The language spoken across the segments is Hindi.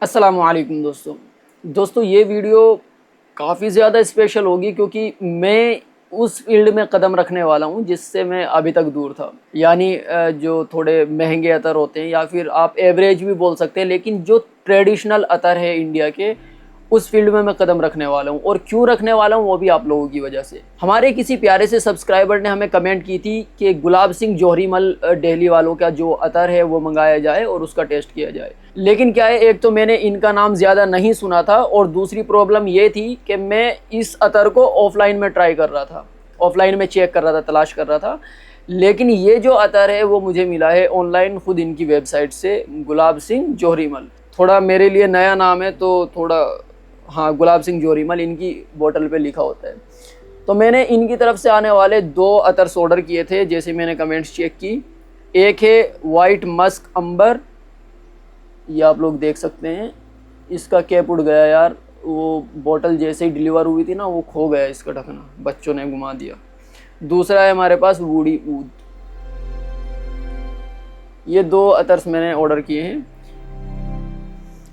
अस्सलामुअलैकुम दोस्तों ये वीडियो काफ़ी ज़्यादा स्पेशल होगी क्योंकि मैं उस फील्ड में कदम रखने वाला हूँ जिससे मैं अभी तक दूर था। यानी जो थोड़े महंगे अतर होते हैं या फिर आप एवरेज भी बोल सकते हैं, लेकिन जो ट्रेडिशनल अतर है इंडिया के, उस फील्ड में मैं कदम रखने वाला हूँ। और क्यों रखने वाला हूँ वो भी आप लोगों की वजह से। हमारे किसी प्यारे से सब्सक्राइबर ने हमें कमेंट की थी कि गुलाब सिंह जोहरीमल दिल्ली वालों का जो अतर है वो मंगाया जाए और उसका टेस्ट किया जाए। लेकिन क्या है, एक तो मैंने इनका नाम ज़्यादा नहीं सुना था और दूसरी प्रॉब्लम ये थी कि मैं इस अतर को ऑफलाइन में ट्राई कर रहा था, ऑफलाइन में चेक कर रहा था, तलाश कर रहा था। लेकिन ये जो अतर है वो मुझे मिला है ऑनलाइन, खुद इनकी वेबसाइट से, गुलाब सिंह जोहरीमल। थोड़ा मेरे लिए नया नाम है तो थोड़ा, हाँ, गुलाब सिंह जोहरीमल इनकी बोतल पे लिखा होता है। तो मैंने इनकी तरफ से आने वाले 2 अतर्स ऑर्डर किए थे, जैसे मैंने कमेंट्स चेक की। एक है वाइट मस्क अंबर, ये आप लोग देख सकते हैं। इसका कैप उड़ गया यार, वो बोतल जैसे ही डिलीवर हुई थी ना वो खो गया इसका ढकना, बच्चों ने घुमा दिया। दूसरा है हमारे पास वुडी ऊद। ये 2 अतर्स मैंने ऑर्डर किए हैं।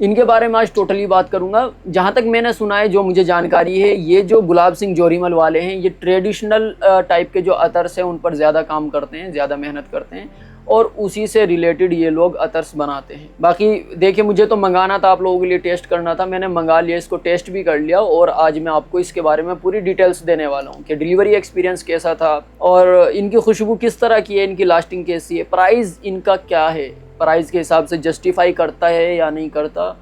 इनके बारे में आज टोटली बात करूंगा। जहां तक मैंने सुना है, जो मुझे जानकारी है, ये जो गुलाब सिंह जोहरीमल वाले हैं ये ट्रेडिशनल टाइप के जो अतर्स हैं उन पर ज़्यादा काम करते हैं, ज़्यादा मेहनत करते हैं और उसी से रिलेटेड ये लोग अतर्स बनाते हैं। बाकी देखिए, मुझे तो मंगाना था, आप लोगों के लिए टेस्ट करना था, मैंने मंगा लिया, इसको टेस्ट भी कर लिया और आज मैं आपको इसके बारे में पूरी डिटेल्स देने वाला हूँ कि डिलीवरी एक्सपीरियंस कैसा था और इनकी खुशबू किस तरह की है, इनकी लास्टिंग कैसी है, प्राइस इनका क्या है, प्राइस के हिसाब से जस्टिफाई करता है या नहीं करता,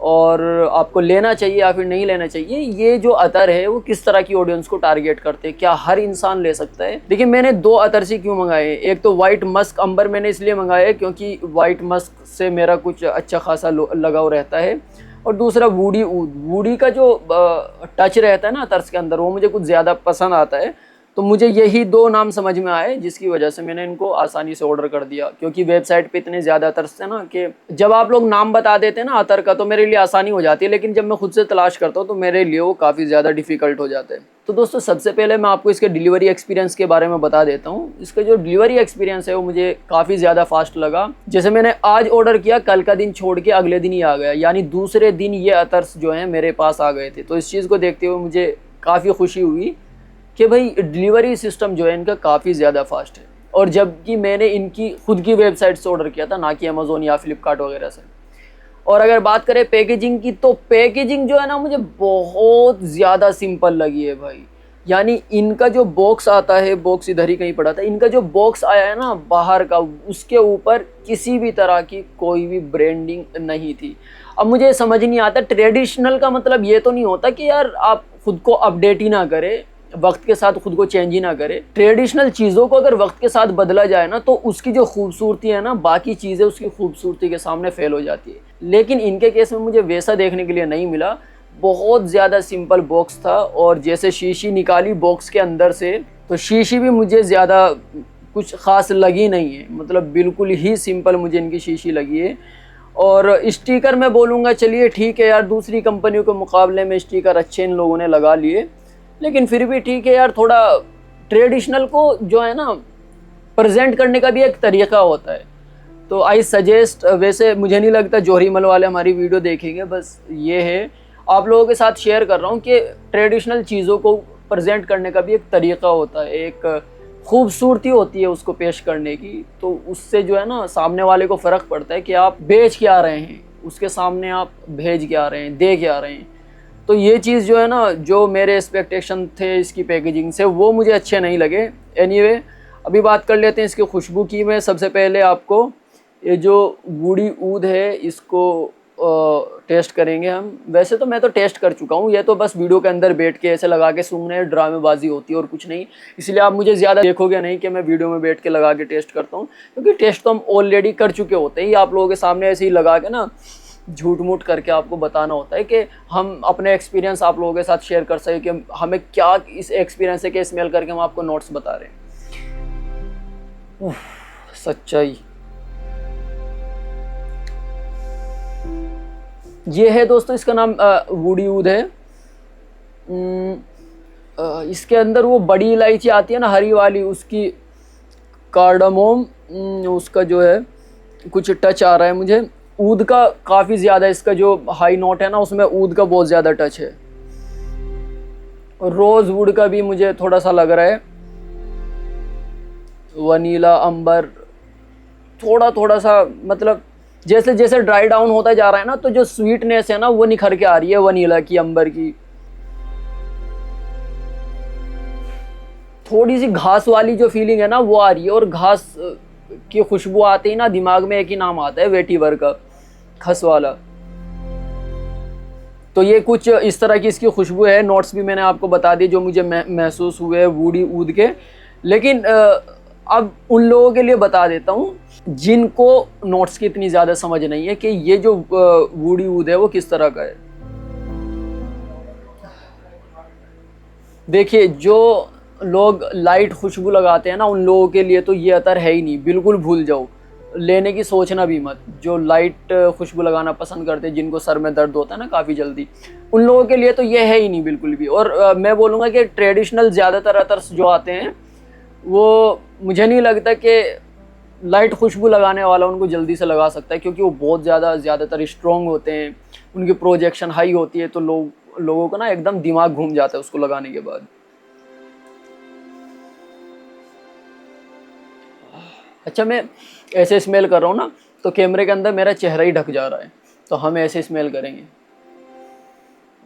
और आपको लेना चाहिए या फिर नहीं लेना चाहिए। ये जो अतर है वो किस तरह की ऑडियंस को टारगेट करते हैं, क्या हर इंसान ले सकता है। देखिए, मैंने 2 अतर से क्यों मंगाए। एक तो वाइट मस्क अंबर मैंने इसलिए मंगाया क्योंकि वाइट मस्क से मेरा कुछ अच्छा खासा लगाव रहता है, और दूसरा वुडी ऊद। वुडी का जो टच रहता है ना अतर्स के अंदर, वो मुझे कुछ ज़्यादा पसंद आता है। तो मुझे यही 2 नाम समझ में आए जिसकी वजह से मैंने इनको आसानी से ऑर्डर कर दिया, क्योंकि वेबसाइट पे इतने ज़्यादा अतर्स थे ना कि जब आप लोग नाम बता देते हैं ना अतर का तो मेरे लिए आसानी हो जाती है, लेकिन जब मैं खुद से तलाश करता हूँ तो मेरे लिए वो काफ़ी ज़्यादा डिफ़िकल्ट हो जाते हैं। तो दोस्तों, सबसे पहले मैं आपको इसके डिलीवरी एक्सपीरियंस के बारे में बता देता हूँ। इसका जो डिलीवरी एक्सपीरियंस है वो मुझे काफ़ी ज़्यादा फास्ट लगा। जैसे मैंने आज ऑर्डर किया, कल का दिन छोड़ के अगले दिन ही आ गया, यानी दूसरे दिन ये अतर्स जो हैं मेरे पास आ गए थे। तो इस चीज़ को देखते हुए मुझे काफ़ी खुशी हुई कि भाई डिलीवरी सिस्टम जो है इनका काफ़ी ज़्यादा फास्ट है। और जबकि मैंने इनकी खुद की वेबसाइट से ऑर्डर किया था, ना कि अमेज़ोन या फ्लिपकार्ट वगैरह से। और अगर बात करें पैकेजिंग की, तो पैकेजिंग जो है ना मुझे बहुत ज़्यादा सिंपल लगी है भाई। यानी इनका जो बॉक्स आता है, बॉक्स इधर ही कहीं पड़ा था, इनका जो बॉक्स आया है ना बाहर का, उसके ऊपर किसी भी तरह की कोई भी ब्रांडिंग नहीं थी। अब मुझे समझ नहीं आता, ट्रेडिशनल का मतलब ये तो नहीं होता कि यार आप खुद को अपडेट ही ना करें, वक्त के साथ खुद को चेंज ही ना करे। ट्रेडिशनल चीज़ों को अगर वक्त के साथ बदला जाए ना तो उसकी जो खूबसूरती है ना, बाकी चीज़ें उसकी खूबसूरती के सामने फेल हो जाती है। लेकिन इनके केस में मुझे वैसा देखने के लिए नहीं मिला। बहुत ज़्यादा सिंपल बॉक्स था, और जैसे शीशी निकाली बॉक्स के अंदर से, तो शीशी भी मुझे ज़्यादा कुछ ख़ास लगी नहीं है, मतलब बिल्कुल ही सिंपल मुझे इनकी शीशी लगी है। और स्टिकर मैं बोलूँगा चलिए ठीक है यार, दूसरी कंपनियों के मुकाबले में स्टिकर अच्छे इन लोगों ने लगा लिए, लेकिन फिर भी ठीक है यार। थोड़ा ट्रेडिशनल को जो है ना प्रेजेंट करने का भी एक तरीका होता है। तो आई सजेस्ट, वैसे मुझे नहीं लगता जोहरीमल वाले हमारी वीडियो देखेंगे, बस ये है आप लोगों के साथ शेयर कर रहा हूँ कि ट्रेडिशनल चीज़ों को प्रेजेंट करने का भी एक तरीका होता है, एक खूबसूरती होती है उसको पेश करने की। तो उससे जो है ना सामने वाले को फ़र्क पड़ता है कि आप बेच क्या रहे हैं, उसके सामने आप भेज क्या रहे हैं, दे क्या रहे हैं। तो ये चीज़ जो है ना, जो मेरे एक्सपेक्टेशन थे इसकी पैकेजिंग से, वो मुझे अच्छे नहीं लगे। एनीवे, अभी बात कर लेते हैं इसकी खुशबू की। मैं सबसे पहले आपको ये जो वुडी ऊद है इसको टेस्ट करेंगे हम। वैसे तो मैं तो टेस्ट कर चुका हूँ, ये तो बस वीडियो के अंदर बैठ के ऐसे लगा के सूंघने ड्रामेबाजी होती है और कुछ नहीं। इसलिए आप मुझे ज़्यादा देखोगे नहीं कि मैं वीडियो में बैठ के लगा के टेस्ट करता हूँ, क्योंकि टेस्ट तो हम ऑलरेडी कर चुके होते हैं। आप लोगों के सामने ऐसे ही लगा के ना झूठ मूठ करके आपको बताना होता है कि हम अपने एक्सपीरियंस आप लोगों के साथ शेयर कर सकें कि हमें क्या इस एक्सपीरियंस से, क्या स्मेल करके हम आपको नोट्स बता रहे हैं। सच्चाई ये है दोस्तों, इसका नाम वुडी ऊद है। इसके अंदर वो बड़ी इलायची आती है ना हरी वाली, उसकी कार्डामोम, उसका जो है कुछ टच आ रहा है मुझे। ऊद का काफ़ी ज़्यादा, इसका जो हाई नोट है ना उसमें ऊद का बहुत ज़्यादा टच है। और रोज़ वुड का भी मुझे थोड़ा सा लग रहा है, वनीला, अंबर, थोड़ा थोड़ा सा, मतलब जैसे जैसे ड्राई डाउन होता जा रहा है ना तो जो स्वीटनेस है ना वो निखर के आ रही है वनीला की, अंबर की। थोड़ी सी घास वाली जो फीलिंग है ना वो आ रही है, और घास की खुशबू आते ही ना दिमाग में एक ही नाम आता है, वेटिवर का, खस वाला। तो ये कुछ इस तरह की इसकी खुशबू है। नोट्स भी मैंने आपको बता दिए जो मुझे महसूस हुए वुडी ऊद के। लेकिन अब उन लोगों के लिए बता देता हूँ जिनको नोट्स की इतनी ज़्यादा समझ नहीं है कि ये जो वुडी ऊद है वो किस तरह का है। देखिए, जो लोग लाइट खुशबू लगाते हैं ना उन लोगों के लिए तो ये अतर है ही नहीं, बिल्कुल भूल जाओ, लेने की सोचना भी मत। जो लाइट खुशबू लगाना पसंद करते हैं, जिनको सर में दर्द होता है ना काफ़ी जल्दी, उन लोगों के लिए तो ये है ही नहीं बिल्कुल भी। और मैं बोलूँगा कि ट्रेडिशनल ज़्यादातर अतर्स जो आते हैं वो मुझे नहीं लगता कि लाइट खुशबू लगाने वाला उनको जल्दी से लगा सकता है, क्योंकि वो बहुत ज़्यादातर स्ट्रॉन्ग होते हैं, उनकी प्रोजेक्शन हाई होती है, तो लोगों को ना एकदम दिमाग घूम जाता है उसको लगाने के बाद। अच्छा, मैं ऐसे स्मेल कर रहा हूँ ना तो कैमरे के अंदर मेरा चेहरा ही ढक जा रहा है, तो हम ऐसे स्मेल करेंगे।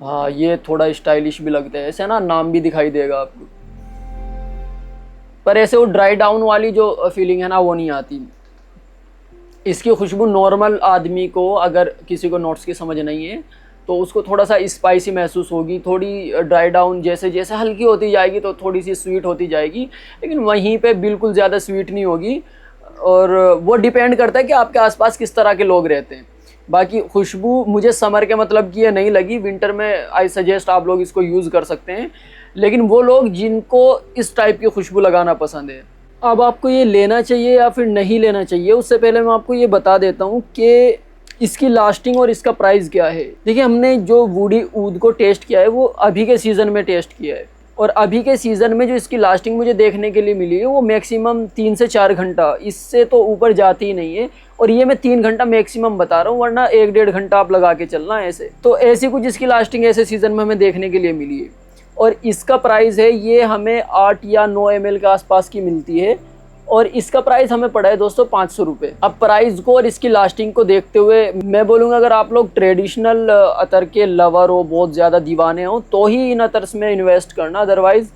हाँ, ये थोड़ा स्टाइलिश भी लगता है, ऐसे ना नाम भी दिखाई देगा आपको, पर ऐसे वो ड्राई डाउन वाली जो फीलिंग है ना वो नहीं आती। इसकी खुशबू नॉर्मल आदमी को, अगर किसी को नोट्स की समझ नहीं है तो उसको थोड़ा सा स्पाइसी महसूस होगी, थोड़ी ड्राई डाउन जैसे जैसे हल्की होती जाएगी तो थोड़ी सी स्वीट होती जाएगी, लेकिन वहीं पे बिल्कुल ज़्यादा स्वीट नहीं होगी। और वो डिपेंड करता है कि आपके आसपास किस तरह के लोग रहते हैं। बाकी खुशबू मुझे समर के मतलब की ये नहीं लगी, विंटर में आई सजेस्ट आप लोग इसको यूज़ कर सकते हैं, लेकिन वो लोग जिनको इस टाइप की खुशबू लगाना पसंद है। अब आपको ये लेना चाहिए या फिर नहीं लेना चाहिए, उससे पहले मैं आपको ये बता देता हूँ कि इसकी लास्टिंग और इसका प्राइस क्या है। देखिए, हमने जो वुडी ऊद को टेस्ट किया है वो अभी के सीज़न में टेस्ट किया है, और अभी के सीज़न में जो इसकी लास्टिंग मुझे देखने के लिए मिली है वो मैक्सिमम 3 से 4 घंटा, इससे तो ऊपर जाती ही नहीं है। और ये मैं 3 घंटा मैक्सिमम बता रहा हूँ, वरना 1-1.5 घंटा आप लगा के चलना है ऐसे। तो ऐसी कुछ इसकी लास्टिंग ऐसे सीज़न में हमें देखने के लिए मिली है। और इसका प्राइस है, ये हमें 8 या 9 ml के आसपास की मिलती है, और इसका प्राइस हमें पड़ा है दोस्तों 500 रुपये। अब प्राइस को और इसकी लास्टिंग को देखते हुए मैं बोलूँगा, अगर आप लोग ट्रेडिशनल अतर के लवर हो, बहुत ज़्यादा दीवाने हो, तो ही इन अतर्स में इन्वेस्ट करना, अदरवाइज़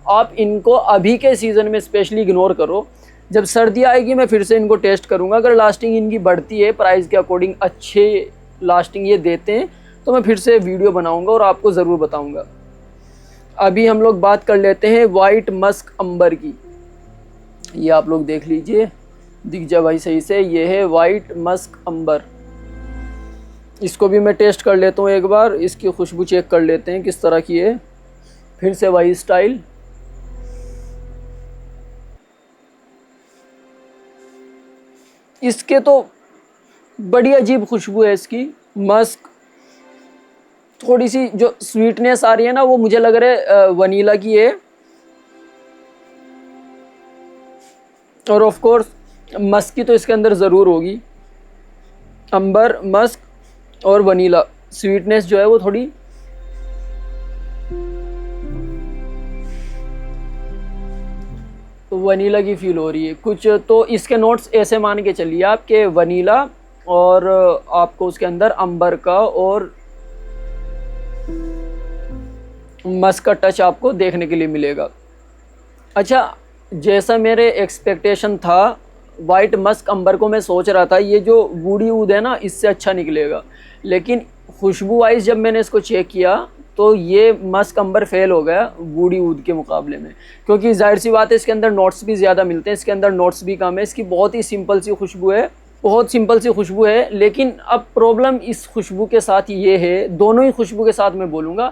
आप इनको अभी के सीज़न में स्पेशली इग्नोर करो। जब सर्दी आएगी मैं फिर से इनको टेस्ट करूँगा, अगर लास्टिंग इनकी बढ़ती है, प्राइस के अकॉर्डिंग अच्छे लास्टिंग ये देते हैं, तो मैं फिर से वीडियो बनाऊँगा और आपको ज़रूर बताऊँगा। अभी हम लोग बात कर लेते हैं वाइट मस्क अंबर की। ये आप लोग देख लीजिए, दिख जाए भाई सही से, ये है वाइट मस्क अंबर। इसको भी मैं टेस्ट कर लेता हूँ एक बार, इसकी खुशबू चेक कर लेते हैं किस तरह की है। फिर से वही स्टाइल, इसके तो बड़ी अजीब खुशबू है इसकी। मस्क, थोड़ी सी जो स्वीटनेस आ रही है ना वो मुझे लग रहा है वनीला की है, और ऑफ कोर्स मस्क की तो इसके अंदर ज़रूर होगी। अंबर, मस्क और वनीला, स्वीटनेस जो है वो थोड़ी वनीला की फील हो रही है कुछ। तो इसके नोट्स ऐसे मान के चलिए आप कि वनीला, और आपको उसके अंदर अंबर का और मस्क का टच आपको देखने के लिए मिलेगा। अच्छा, जैसा मेरे एक्सपेक्टेशन था, वाइट मस्क अंबर को मैं सोच रहा था ये जो वुडी ऊद है ना इससे अच्छा निकलेगा, लेकिन खुशबू वाइज जब मैंने इसको चेक किया तो ये मस्क अंबर फेल हो गया वुडी ऊद के मुकाबले में, क्योंकि जाहिर सी बात है इसके अंदर नोट्स भी ज़्यादा मिलते हैं, इसके अंदर नोट्स भी कम है। इसकी बहुत ही सिंपल सी खुशबू है, बहुत सिंपल सी खुशबू है। लेकिन अब प्रॉब्लम इस खुशबू के साथ ये है, दोनों ही खुशबू के साथ मैं बोलूँगा,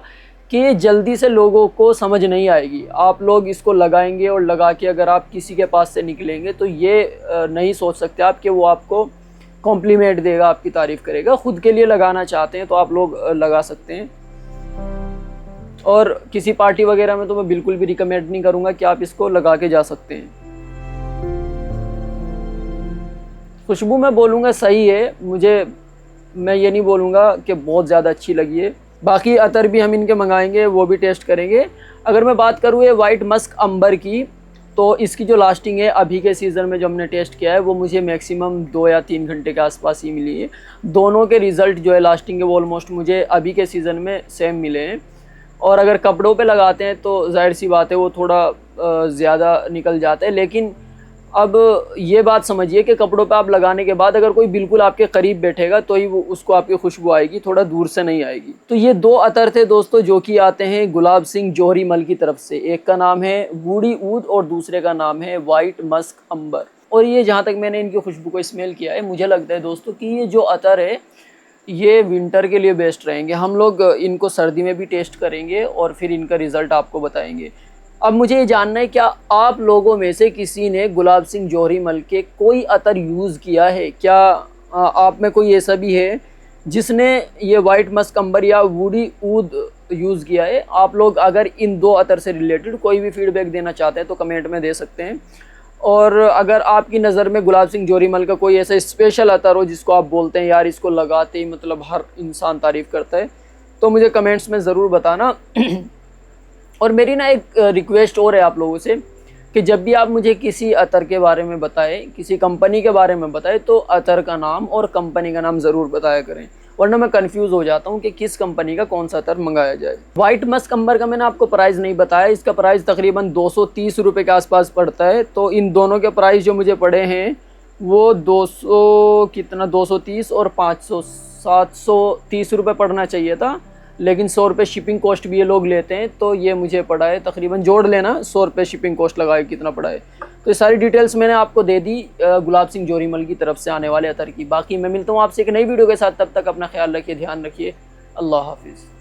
कि ये जल्दी से लोगों को समझ नहीं आएगी। आप लोग इसको लगाएंगे और लगा के अगर आप किसी के पास से निकलेंगे तो ये नहीं सोच सकते आप कि वो आपको कॉम्प्लीमेंट देगा, आपकी तारीफ़ करेगा। ख़ुद के लिए लगाना चाहते हैं तो आप लोग लगा सकते हैं, और किसी पार्टी वगैरह में तो मैं बिल्कुल भी रिकमेंड नहीं करूँगा कि आप इसको लगा के जा सकते हैं। खुशबू मैं बोलूँगा सही है, मुझे मैं ये नहीं बोलूँगा कि बहुत ज़्यादा अच्छी लगी है। बाकी अतर भी हम इनके मंगाएंगे, वो भी टेस्ट करेंगे। अगर मैं बात करूँ ये वाइट मस्क अंबर की, तो इसकी जो लास्टिंग है अभी के सीज़न में जो हमने टेस्ट किया है वो मुझे मैक्सिमम 2 या 3 घंटे के आसपास ही मिली है। दोनों के रिज़ल्ट जो है लास्टिंग के वो ऑलमोस्ट मुझे अभी के सीज़न में सेम मिले हैं। और अगर कपड़ों पे लगाते हैं तो जाहिर सी बात है वो थोड़ा ज़्यादा निकल जाता है, लेकिन अब ये बात समझिए कि कपड़ों पे आप लगाने के बाद अगर कोई बिल्कुल आपके करीब बैठेगा तो ही वो उसको आपकी खुशबू आएगी, थोड़ा दूर से नहीं आएगी। तो ये 2 अतर थे दोस्तों जो कि आते हैं गुलाब सिंह जौहरी मल की तरफ से। एक का नाम है वुडी ऊद और दूसरे का नाम है वाइट मस्क अंबर। और ये जहाँ तक मैंने इनकी खुशबू को स्मेल किया है, मुझे लगता है दोस्तों कि ये जो अतर है ये विंटर के लिए बेस्ट रहेंगे। हम लोग इनको सर्दी में भी टेस्ट करेंगे और फिर इनका रिज़ल्ट आपको बताएंगे। अब मुझे ये जानना है, क्या आप लोगों में से किसी ने गुलाब सिंह जौहरी मल के कोई अतर यूज़ किया है? क्या आप में कोई ऐसा भी है जिसने ये वाइट मस्क अंबर या वुडी ऊद यूज़ किया है? आप लोग अगर इन 2 अतर से रिलेटेड कोई भी फीडबैक देना चाहते हैं तो कमेंट में दे सकते हैं। और अगर आपकी नज़र में गुलाब सिंह जौहरी मल का कोई ऐसा स्पेशल अतर हो जिसको आप बोलते हैं यार इसको लगाते ही मतलब हर इंसान तारीफ़ करता है, तो मुझे कमेंट्स में ज़रूर बताना। और मेरी ना एक रिक्वेस्ट और है आप लोगों से कि जब भी आप मुझे किसी अतर के बारे में बताएं, किसी कंपनी के बारे में बताएं, तो अतर का नाम और कंपनी का नाम ज़रूर बताया करें, वरना मैं कंफ्यूज हो जाता हूँ कि किस कंपनी का कौन सा अतर मंगाया जाए। वाइट मस्क अंबर का मैंने आपको प्राइस नहीं बताया, इसका प्राइस तकरीबन 230 रुपये के आसपास पड़ता है। तो इन दोनों के प्राइस जो मुझे पड़े हैं वो 230 और 500 730 रुपये पड़ना चाहिए था, लेकिन 100 रुपये शिपिंग कॉस्ट भी ये लोग लेते हैं। तो ये मुझे पड़ा है तकरीबन, जोड़ लेना 100 रुपये शिपिंग कॉस्ट लगाए कितना पड़ा है। तो ये सारी डिटेल्स मैंने आपको दे दी गुलाब सिंह जौहरी मल की तरफ से आने वाले अतर की। बाकी मैं मिलता हूँ आपसे एक नई वीडियो के साथ, तब तक अपना ख्याल रखिए, ध्यान रखिए। अल्लाह हाफिज़।